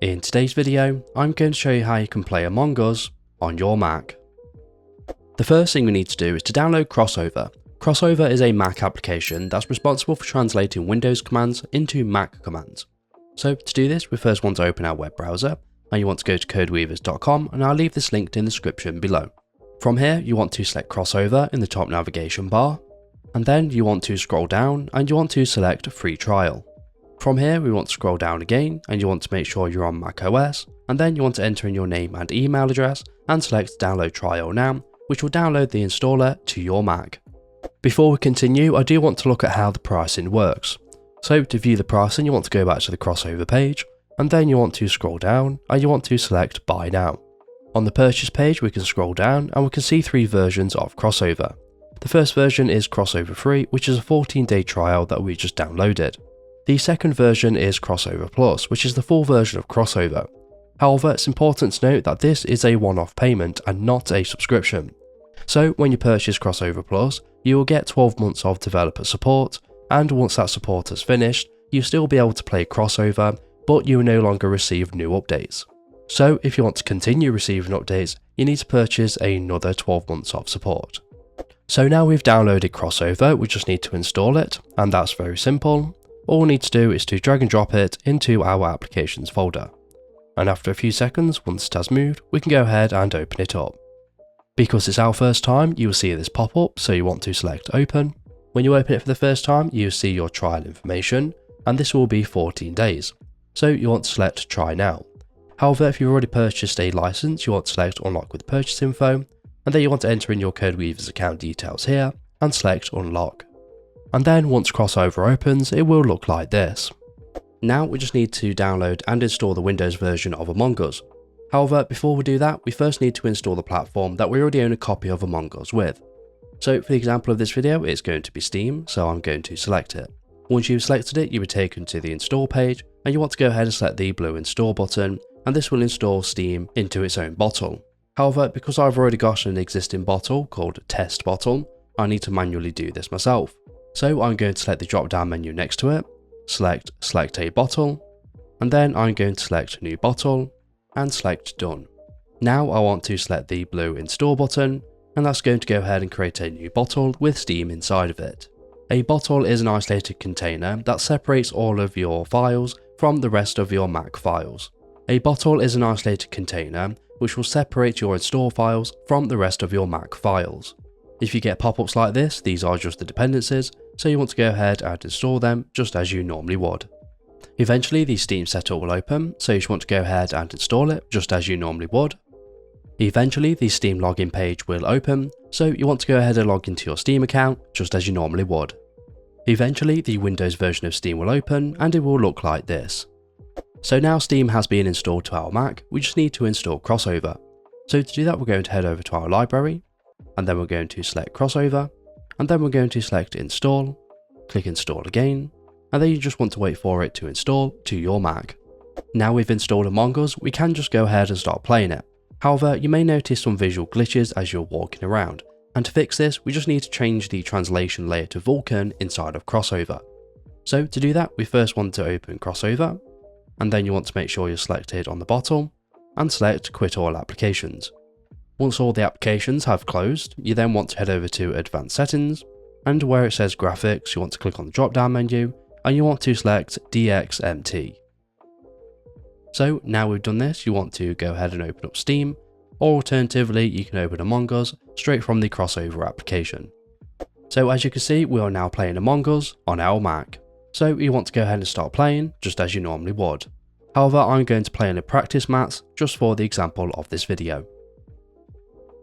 In today's video, I'm going to show you how you can play Among Us on your Mac. The first thing we need to do is to download Crossover. Crossover is a Mac application that's responsible for translating Windows commands into Mac commands. So to do this, we first want to open our web browser, and you want to go to codeweavers.com, and I'll leave this linked in the description below. From here, you want to select Crossover in the top navigation bar, and then you want to scroll down and you want to select Free Trial. From here, we want to scroll down again and you want to make sure you're on Mac OS, and then you want to enter in your name and email address and select Download Trial Now, which will download the installer to your Mac. Before we continue, I do want to look at how the pricing works. So to view the pricing, you want to go back to the Crossover page, and then you want to scroll down and you want to select Buy Now. On the purchase page, we can scroll down and we can see three versions of Crossover. The first version is Crossover Free, which is a 14-day trial that we just downloaded. The second version is Crossover Plus, which is the full version of Crossover. However, it's important to note that this is a one-off payment and not a subscription. So when you purchase Crossover Plus, you will get 12 months of developer support, and once that support is finished, you'll still be able to play Crossover, but you will no longer receive new updates. So if you want to continue receiving updates, you need to purchase another 12 months of support. So now we've downloaded Crossover, we just need to install it, and that's very simple. All we need to do is to drag and drop it into our applications folder. And after a few seconds, once it has moved, we can go ahead and open it up. Because it's our first time, you will see this pop up, so you want to select Open. When you open it for the first time, you will see your trial information, and this will be 14 days. So you want to select Try Now. However, if you've already purchased a license, you want to select Unlock with Purchase Info, and then you want to enter in your CodeWeavers account details here, and select Unlock. And then once Crossover opens, it will look like this. Now we just need to download and install the Windows version of Among Us. However, before we do that, we first need to install the platform that we already own a copy of Among Us with. So for the example of this video, it's going to be Steam, so I'm going to select it. Once you've selected it, you'll be taken to the install page, and you want to go ahead and select the blue install button, and this will install Steam into its own bottle. However, because I've already got an existing bottle called Test Bottle, I need to manually do this myself. So I'm going to select the drop down menu next to it, select a bottle, and then I'm going to select New Bottle, and select Done. Now I want to select the blue install button, and that's going to go ahead and create a new bottle with Steam inside of it. A bottle is an isolated container that separates all of your files from the rest of your Mac files. A bottle is an isolated container which will separate your install files from the rest of your Mac files. If you get pop-ups like this, these are just the dependencies, so you want to go ahead and install them just as you normally would. Eventually the Steam setup will open, so you just want to go ahead and install it just as you normally would. Eventually the Steam login page will open, so you want to go ahead and log into your Steam account just as you normally would. Eventually the Windows version of Steam will open and it will look like this. So now Steam has been installed to our Mac, we just need to install Crossover. So to do that, we're going to head over to our library, and then we're going to select Crossover, and then we're going to select Install, click Install again, and then you just want to wait for it to install to your Mac. Now we've installed Among Us, we can just go ahead and start playing it. However, you may notice some visual glitches as you're walking around, and to fix this, we just need to change the translation layer to Vulkan inside of Crossover. So to do that, we first want to open Crossover, and then you want to make sure you're selected on the bottom, and select Quit All Applications. Once all the applications have closed, you then want to head over to Advanced Settings, and where it says Graphics, you want to click on the drop down menu, and you want to select DXMT. So now we've done this, you want to go ahead and open up Steam, or alternatively you can open Among Us straight from the Crossover application. So as you can see, we are now playing Among Us on our Mac. So you want to go ahead and start playing just as you normally would. However, I'm going to play in a practice match just for the example of this video.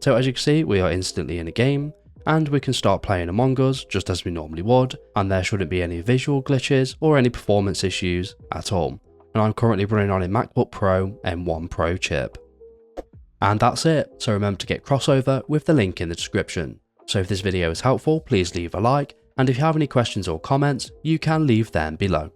So as you can see, we are instantly in a game, and we can start playing Among Us just as we normally would, and there shouldn't be any visual glitches or any performance issues at all. And I'm currently running on a MacBook Pro M1 Pro chip. And that's it, so remember to get Crossover with the link in the description. So if this video is helpful, please leave a like, and if you have any questions or comments, you can leave them below.